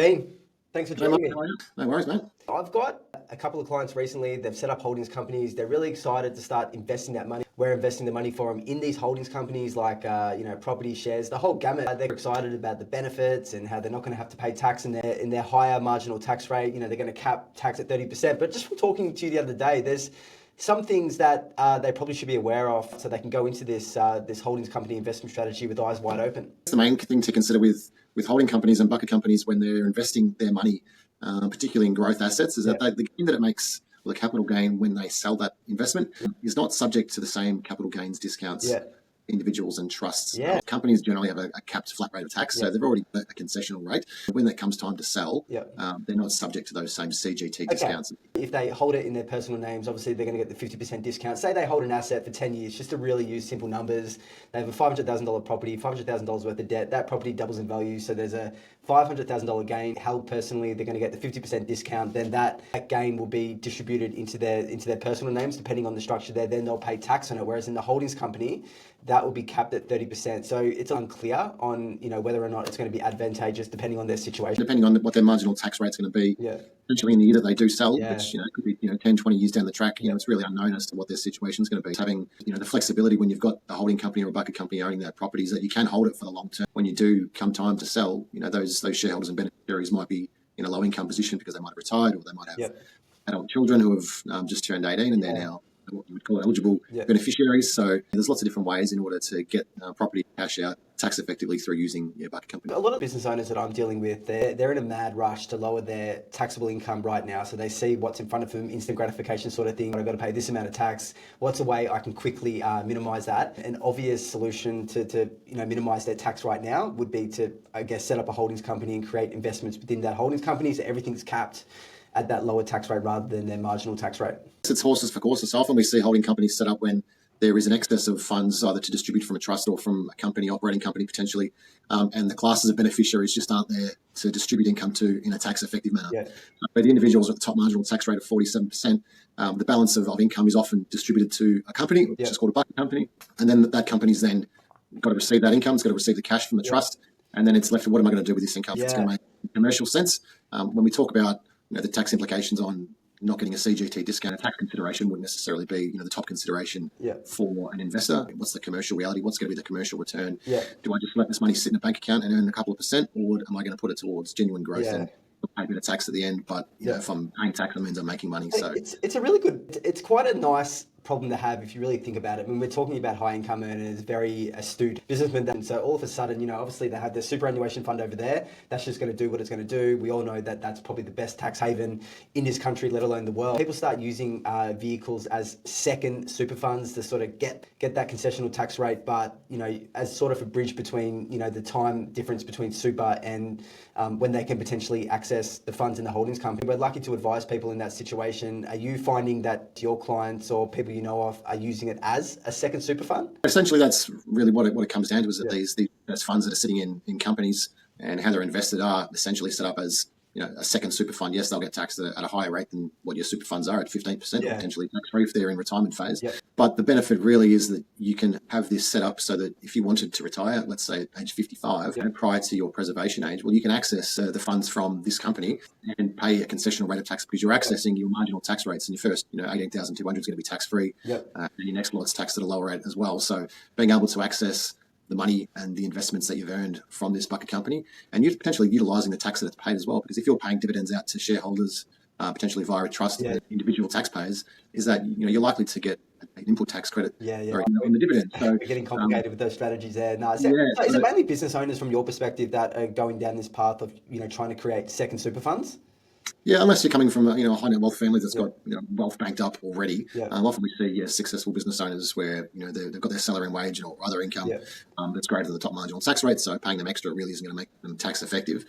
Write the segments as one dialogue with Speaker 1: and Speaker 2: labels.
Speaker 1: Dean, thanks for
Speaker 2: Hey, mate,
Speaker 1: joining me.
Speaker 2: how are you? No worries, mate.
Speaker 1: I've got a couple of clients recently. They've set up holdings companies. They're really excited to start investing that money. We're investing the money for them in these holdings companies, like property shares, the whole gamut. They're excited about the benefits and how they're not going to have to pay tax in their higher marginal tax rate. They're going to cap tax at 30%. But just from talking to you the other day, there's some things that they probably should be aware of so they can go into this holdings company investment strategy with eyes wide open.
Speaker 2: That's the main thing to consider with holding companies and bucket companies when they're investing their money, particularly in growth assets, is that the gain that it makes, or the capital gain when they sell that investment, is not subject to the same capital gains discounts individuals and trusts. Companies generally have a capped flat rate of tax, so they've already got a concessional rate. When it comes time to sell, they're not subject to those same CGT discounts.
Speaker 1: If they hold it in their personal names, obviously they're going to get the 50% discount. Say they hold an asset for 10 years, just to really use simple numbers. They have a $500,000 property, $500,000 worth of debt. That property doubles in value, so there's a $500,000 gain held personally. They're going to get the 50% discount. Then that gain will be distributed into their personal names, depending on the structure there. Then they'll pay tax on it. Whereas in the holdings company, that will be capped at 30%. So it's unclear on whether or not it's going to be advantageous depending on their situation.
Speaker 2: Depending on what their marginal tax rate's going to be, essentially in the year that they do sell, which could be 10, 20 years down the track, it's really unknown as to what their situation is going to be. Having the flexibility when you've got a holding company or a bucket company owning that property is that you can hold it for the long term. When you do come time to sell, those shareholders and beneficiaries might be in a low income position because they might have retired, or they might have adult children who have just turned 18 and they're now what you would call eligible beneficiaries. So there's lots of different ways in order to get property cash out tax effectively through using your bucket company.
Speaker 1: A lot of business owners that I'm dealing with, they're in a mad rush to lower their taxable income right now. So they see what's in front of them, instant gratification sort of thing. I've got to pay this amount of tax. What's a way I can quickly minimize that? An obvious solution to minimize their tax right now would be to, I guess, set up a holdings company and create investments within that holdings company so everything's capped at that lower tax rate rather than their marginal tax rate.
Speaker 2: It's horses for courses. So often we see holding companies set up when there is an excess of funds either to distribute from a trust or from a company, operating company potentially, and the classes of beneficiaries just aren't there to distribute income to in a tax-effective manner. But the individuals at the top marginal tax rate of 47%, the balance of income is often distributed to a company, which is called a bucket company, and then that company's then got to receive that income, it's got to receive the cash from the trust, and then it's left with what am I going to do with this income? It's going to make commercial sense. When we talk about the tax implications on not getting a CGT discount, a tax consideration wouldn't necessarily be the top consideration for an investor. What's the commercial reality? What's going to be the commercial return? Do I just let this money sit in a bank account and earn a couple of percent, or am I going to put it towards genuine growth and pay a bit of tax at the end? But if I'm paying tax, that means I'm making money. So
Speaker 1: it's a really good, it's quite a nice problem to have if you really think about it. When we're talking about high income earners, very astute businessmen, and so all of a sudden, obviously they have their superannuation fund over there. That's just going to do what it's going to do. We all know that that's probably the best tax haven in this country, let alone the world. People start using vehicles as second super funds to sort of get that concessional tax rate, but as sort of a bridge between the time difference between super and when they can potentially access the funds in the holdings company. We're lucky to advise people in that situation. Are you finding that your clients or people you know of are using it as a second super fund?
Speaker 2: Essentially, that's really what it comes down to, is that those funds that are sitting in companies and how they're invested are essentially set up as a second super fund. Yes, they'll get taxed at a higher rate than what your super funds are at 15%, or potentially tax-free if they're in retirement phase. But the benefit really is that you can have this set up so that if you wanted to retire, let's say at age 55, prior to your preservation age, well, you can access the funds from this company and pay a concessional rate of tax because you're accessing your marginal tax rates. And your first, 18,200 is going to be tax-free. And your next lot's taxed at a lower rate as well. So being able to access the money and the investments that you've earned from this bucket company, and you're potentially utilising the tax that it's paid as well. Because if you're paying dividends out to shareholders, potentially via a trust, individual taxpayers, is that you're likely to get an input tax credit on the dividend. So
Speaker 1: we're getting complicated with those strategies there. No, is it mainly business owners from your perspective that are going down this path of trying to create second super funds?
Speaker 2: Yeah, unless you're coming from a high net wealth family that's got wealth banked up already. Often we see successful business owners where they've got their salary and wage or other income that's greater than the top marginal tax rate, so paying them extra really isn't going to make them tax effective.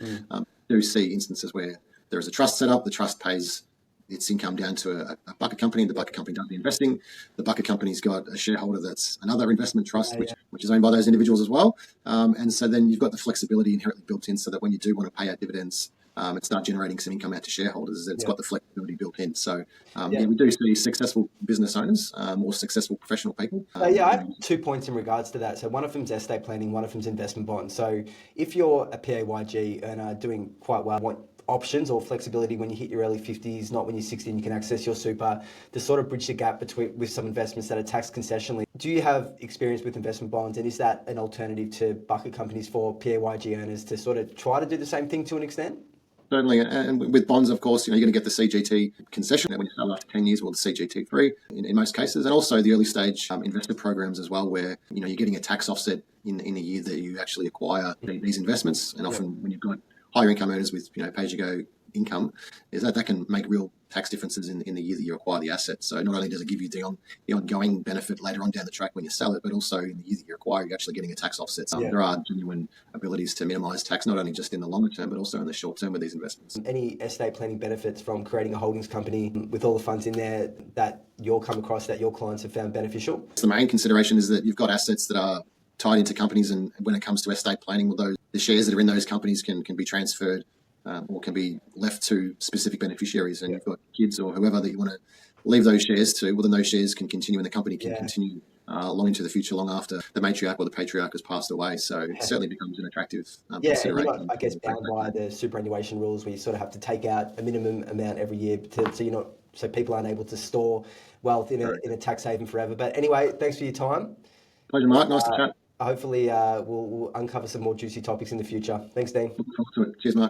Speaker 2: Do see instances where there is a trust set up, the trust pays its income down to a bucket company, the bucket company does the investing, the bucket company's got a shareholder that's another investment trust, which is owned by those individuals as well, and so then you've got the flexibility inherently built in so that when you do want to pay out dividends and start generating some income out to shareholders. Is that it's got the flexibility built in. So
Speaker 1: Yeah.
Speaker 2: we do see successful business owners, more successful professional people.
Speaker 1: I have 2 points in regards to that. So one of them's estate planning, one of them's investment bonds. So if you're a PAYG earner doing quite well, want options or flexibility when you hit your early 50s, not when you're 60 and you can access your super, to sort of bridge the gap between with some investments that are taxed concessionally. Do you have experience with investment bonds, and is that an alternative to bucket companies for PAYG earners to sort of try to do the same thing to an extent?
Speaker 2: Certainly, and with bonds, of course, you're going to get the CGT concession when you sell after 10 years, or the CGT3 in most cases, and also the early stage investor programs as well, where you're getting a tax offset in the year that you actually acquire these investments. And often when you've got higher income earners with pay-as-you-go income, is that can make real tax differences in the year that you acquire the asset. So not only does it give you the ongoing benefit later on down the track when you sell it, but also in the year that you acquire, you're actually getting a tax offset. So there are genuine abilities to minimise tax, not only just in the longer term, but also in the short term with these investments.
Speaker 1: Any estate planning benefits from creating a holdings company with all the funds in there that you'll come across that your clients have found beneficial?
Speaker 2: So the main consideration is that you've got assets that are tied into companies, and when it comes to estate planning, well, the shares that are in those companies can be transferred or can be left to specific beneficiaries. And you've got kids or whoever that you want to leave those shares to, well, then those shares can continue and the company can continue long into the future, long after the matriarch or the patriarch has passed away. So it certainly becomes an attractive consideration.
Speaker 1: And you're not, I guess, bound by the superannuation rules where you sort of have to take out a minimum amount every year so people aren't able to store wealth in a tax haven forever. But anyway, thanks for your time.
Speaker 2: Pleasure, Mark. Nice to chat.
Speaker 1: Hopefully we'll uncover some more juicy topics in the future. Thanks, Dean.
Speaker 2: Look forward to it. Cheers, Mark.